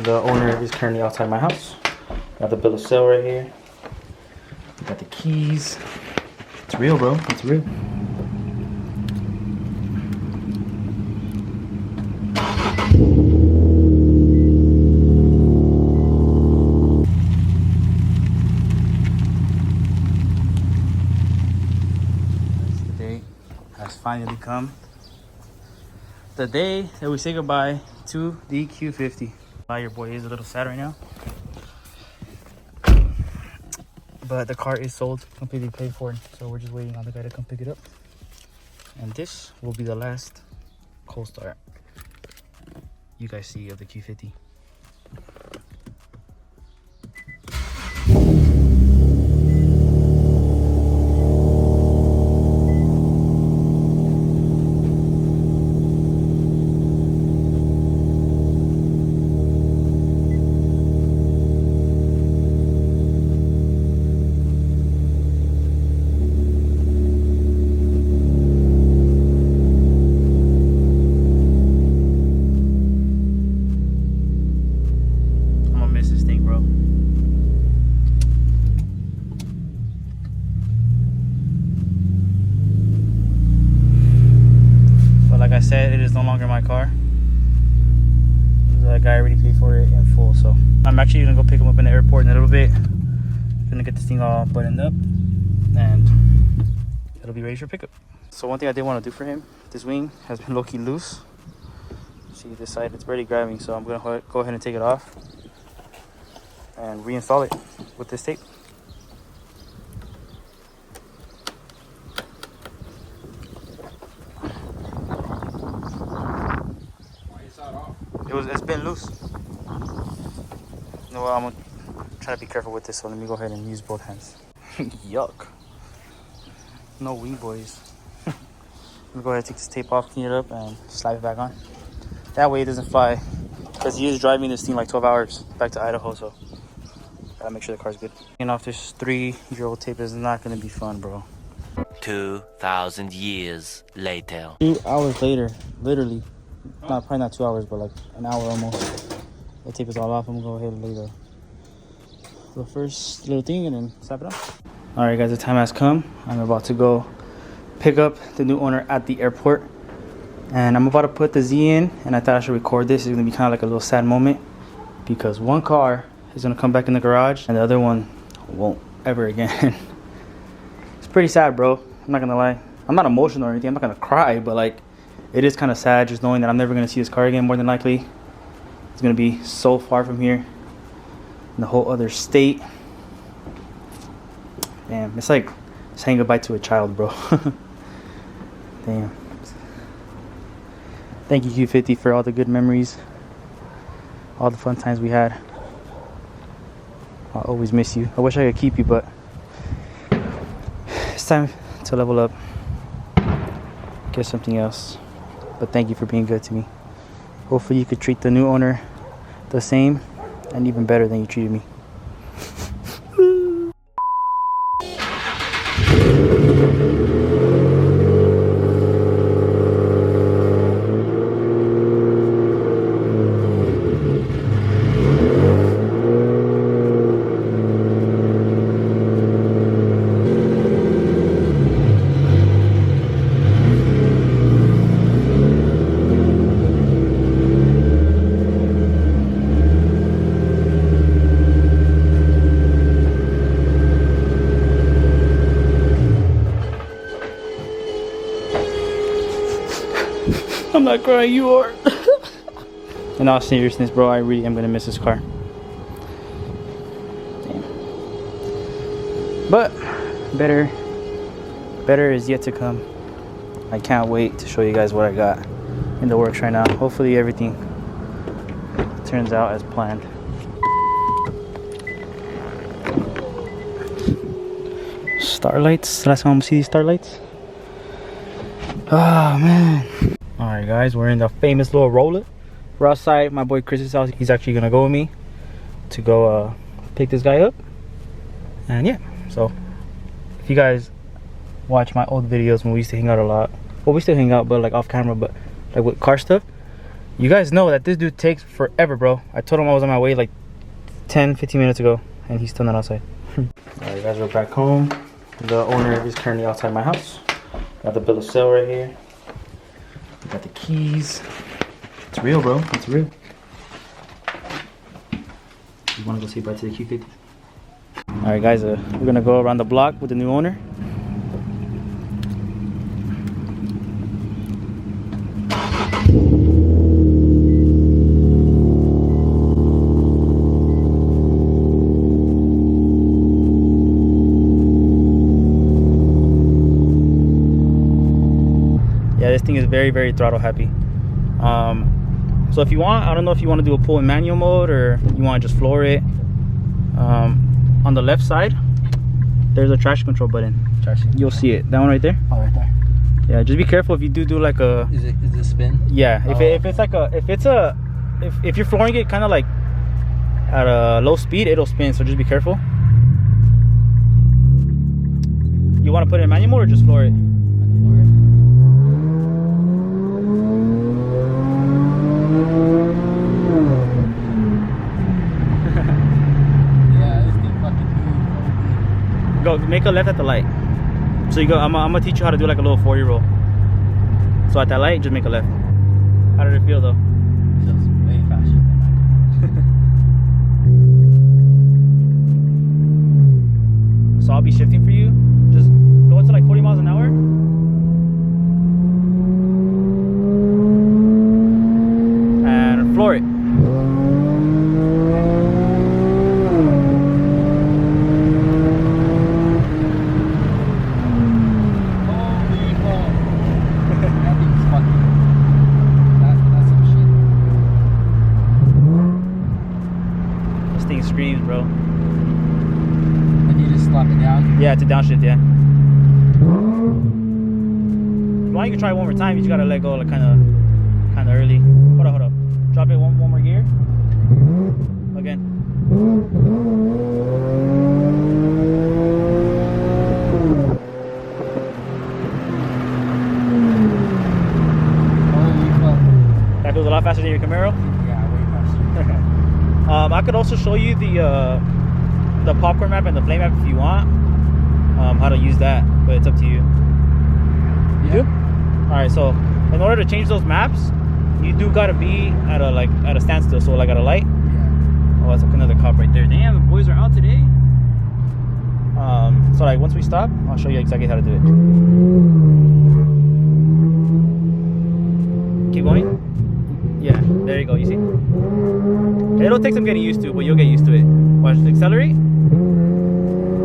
The owner is currently outside my house. Got the bill of sale right here. Got the keys. It's real, bro. It's real. The day has finally come. The day that we say goodbye to the Q50. Your boy is a little sad right now, but the car is sold, completely paid for, so we're just waiting on the guy to come pick it up. And this will be the last cold start you guys see of the Q50. Like I said, it is no longer my car. The guy already paid for it in full, so I'm actually gonna go pick him up in the airport in a little bit. Gonna get this thing all buttoned up and it'll be ready for pickup. So one thing I did want to do for him, this wing has been low-key loose. See this side, it's barely grabbing, so I'm gonna go ahead and take it off and reinstall it with this tape. It's been loose. You know what, I'm gonna try to be careful with this, so let me go ahead and use both hands. Yuck. No wing, boys. I'm gonna go ahead and take this tape off, clean it up, and slap it back on. That way it doesn't fly, because he is driving this thing like 12 hours back to Idaho, so gotta make sure the car's good. Getting off this 3-year-old tape is not gonna be fun, bro. 2,000 years later. 2 hours later, literally. Probably not 2 hours, but like an hour almost. The tape is all off. I'm gonna go ahead and lay the first little thing and then slap it on. All right, guys, the time has come. I'm about to go pick up the new owner at the airport, and I'm about to put the Z in. And I thought I should record this. It's gonna be kind of like a little sad moment because one car is gonna come back in the garage and the other one won't ever again. It's pretty sad, bro. I'm not gonna lie. I'm not emotional or anything. I'm not gonna cry, but like, it is kind of sad just knowing that I'm never going to see this car again, more than likely. It's going to be so far from here in the whole other state. Damn, it's like saying goodbye to a child, bro. Damn. Thank you, Q50, for all the good memories, all the fun times we had. I'll always miss you. I wish I could keep you, but it's time to level up, get something else. But thank you for being good to me. Hopefully you could treat the new owner the same and even better than you treated me. I'm not crying, you are. In all seriousness, bro, I really am gonna miss this car. Damn. But better is yet to come. I can't wait to show you guys what I got in the works right now. Hopefully everything turns out as planned. Starlights. Last time I'm gonna see these starlights. Oh man. Alright guys, we're in the famous little roller. We're outside my boy Chris's house. He's actually gonna go with me to go pick this guy up. And yeah, so if you guys watch my old videos when we used to hang out a lot, well, we still hang out, but like off camera, but like with car stuff, You guys know that this dude takes forever, bro. I told him I was on my way like 10-15 minutes ago, and he's still not outside. Alright guys, we're back home. The owner is currently outside my house. Got the bill of sale right here. Got the keys. It's real, bro. It's real. You wanna go say bye to the Q50s? Alright guys, we're gonna go around the block with the new owner. Yeah, this thing is very, very throttle happy. So if you want, I don't know if you want to do a pull in manual mode or you want to just floor it. On the left side, there's a traction control button. You'll see it. That one right there. Oh, right there. Yeah, just be careful if you do like a. Is it spin? Yeah, if it's like a if you're flooring it kind of like at a low speed, it'll spin. So just be careful. You want to put it in manual mode or just floor it? Go make a left at the light. So you go. I'm gonna teach you how to do like a little 4-year roll. So at that light, just make a left. How did it feel though? It feels way faster than So I'll be shifting for you. Just go to like 40 miles an hour. And floor it. Screams, bro. And you just slap it down? Yeah, it's a downshift, yeah. If you want, you can try it one more time. You just gotta let go like kind of early. Hold up. Drop it one more gear. Again. That goes a lot faster than your Camaro? Yeah, way faster. I could also show you the popcorn map and the flame map if you want. How to use that, but it's up to you. You do? All right. So in order to change those maps, you do gotta be at a standstill. So like at a light. Yeah. Oh, that's another cop right there. Damn, the boys are out today. So like once we stop, I'll show you exactly how to do it. Keep going. Yeah, there you go. You see? It'll take some getting used to, but you'll get used to it. Watch, accelerate.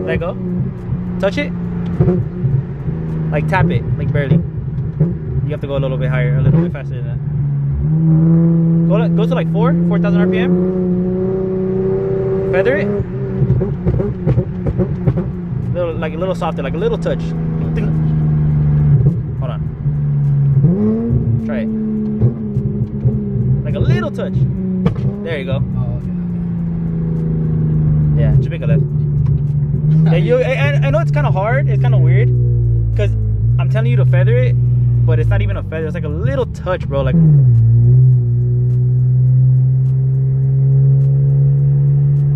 Let go. Touch it. Like tap it, like barely. You have to go a little bit higher, a little bit faster than that. Go to like 4,000 RPM. Feather it. Like a little softer, like a little touch. Hold on. Try it. Like a little touch. There you go. Oh, okay. Yeah, just make a left. Yeah, I know it's kind of hard. It's kind of weird because I'm telling you to feather it, but it's not even a feather. It's like a little touch, bro. Like.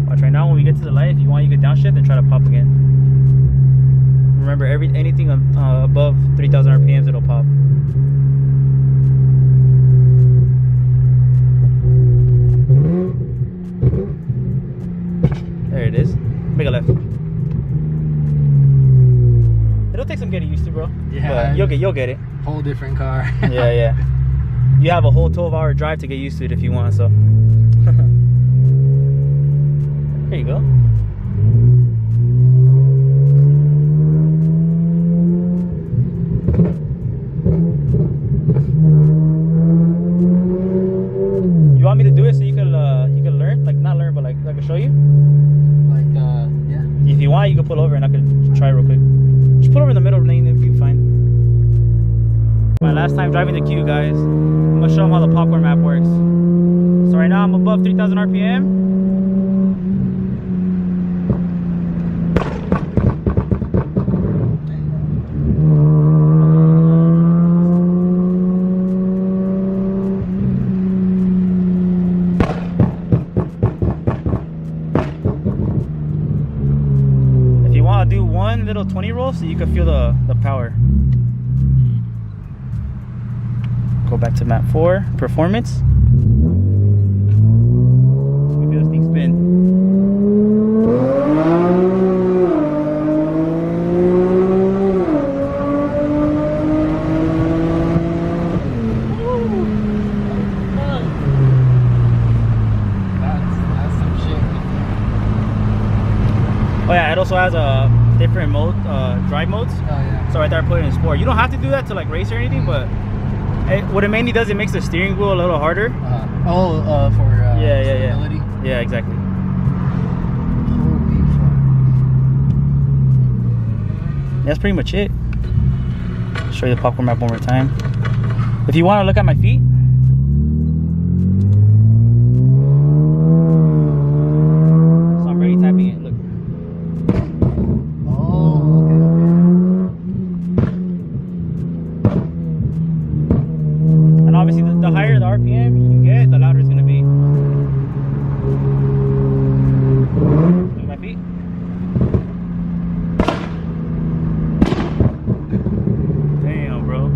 Watch right now. When we get to the light, if you want, you can downshift and try to pop again. Remember, anything above 3,000 RPMs, it'll pop. There it is. Make a left. It'll take some getting used to, bro. Yeah. But you'll get it. Whole different car. Yeah. You have a whole 12-hour drive to get used to it if you want, so. There you go. You want me to do it so you can learn? Like not learn, but like I can show you? Yeah. If you want, you can pull over and I can try real quick. Just pull over in the middle lane, it'll be fine. My last time driving the Q, guys. I'm gonna show them how the popcorn map works. So right now I'm above 3,000 RPM. do one little 20 roll so you can feel the power. Go back to map 4, performance. You can feel this thing spin. Oh yeah, it also has a different mode, drive modes. Oh yeah. So right there I put it in sport. You don't have to do that to like race or anything, but what it mainly does, it makes the steering wheel a little harder. For stability. Yeah, exactly. Holy fuck. That's pretty much it. Show you the popcorn map one more time. If you want to look at my feet, so I'm already tapping it. Look. And obviously the higher the RPM you get, the louder it's gonna be. Look at my feet. Damn, bro.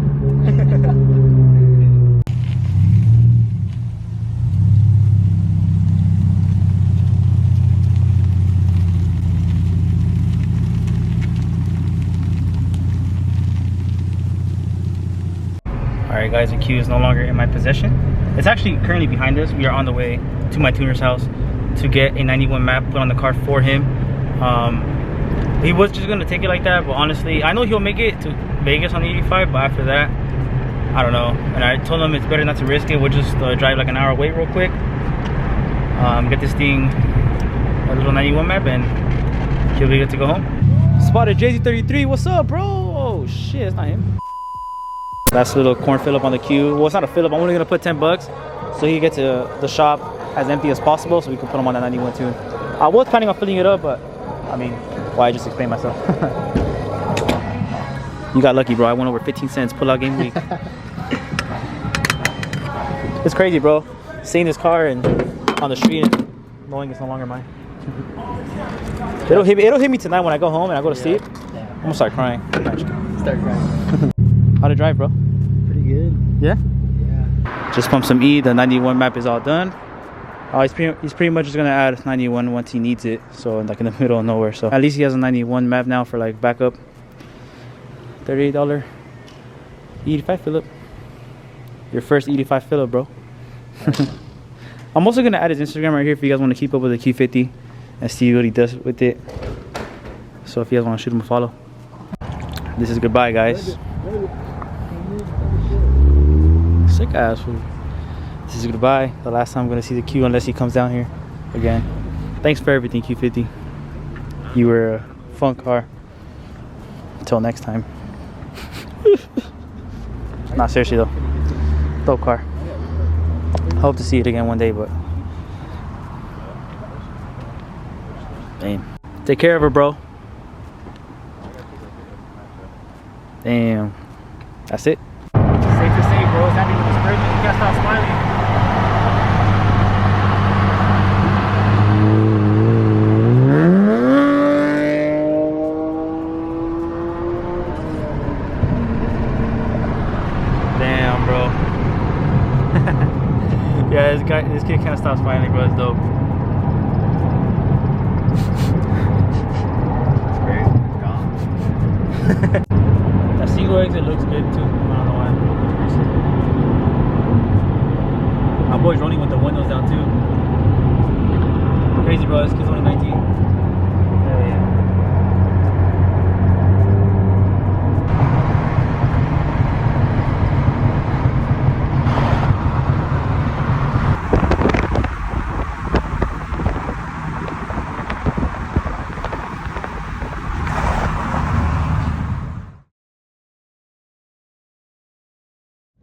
Alright guys, the Q is no longer in my possession. It's actually currently behind us. We are on the way to my tuner's house to get a 91 map put on the car for him. He was just gonna take it like that, but honestly, I know he'll make it to Vegas on the 85, but after that, I don't know. And I told him it's better not to risk it. We'll just drive like an hour away real quick. Get this thing a little 91 map and he'll be good to go home. Spotted JZ33, what's up, bro? Oh shit, it's not him. Last little corn fill up on the Q. Well, it's not a fill up. I'm only gonna put 10 bucks so he gets to the shop as empty as possible so we can put him on that 91 tune. I was planning on filling it up, but I mean, why? I just explained myself. You got lucky, bro. I went over 15 cents pull out game week. It's crazy, bro. Seeing this car and on the street and knowing it's no longer mine. It'll hit me tonight when I go home and I go to sleep. Yeah. I'm gonna start crying. Start crying. How'd it drive, bro? Pretty good. Yeah? Yeah. Just pumped some E. The 91 map is all done. He's pretty much just gonna add 91 once he needs it. So like in the middle of nowhere. So at least he has a 91 map now for like backup. $38 E85 fill-up. Your first E85 fill-up, bro. I'm also gonna add his Instagram right here if you guys want to keep up with the Q50 and see what he does with it. So if you guys want to shoot him a follow. This is goodbye, guys. Sick ass food. This is goodbye. The last time I'm gonna see the Q unless he comes down here again. Thanks for everything, Q50. You were a fun car. Until next time. Not seriously though. Dope car. Hope to see it again one day, but damn. Take care of her, bro. Damn. That's it. Safe to say, bro, it's not even a spray. You gotta stop smiling. Damn, bro. Yeah, this kid can't stop smiling, bro. It's dope. That single exit looks good too. I don't know why. My boy's running with the windows down too. Crazy, bro. This kid's only 19. Hell yeah.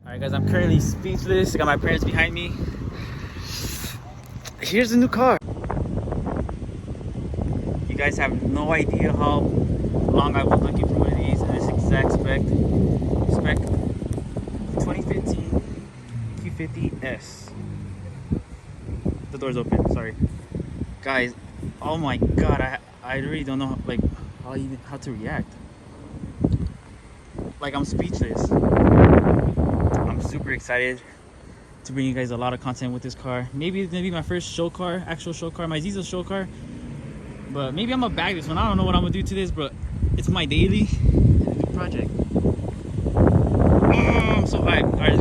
Alright guys, I'm currently speechless. I got my parents behind me. Here's the new car. You guys have no idea how long I was looking for one of these in this exact spec. 2015 Q50s. The door's open, sorry. Guys, oh my god, I really don't know, like, how to react. Like, I'm speechless. I'm super excited to bring you guys a lot of content with this car. Maybe it's gonna be my first show car, actual show car. My Z's a show car, but maybe I'm gonna bag this one. I don't know what I'm gonna do to this, but it's my daily project. Oh, I'm so hyped. All right,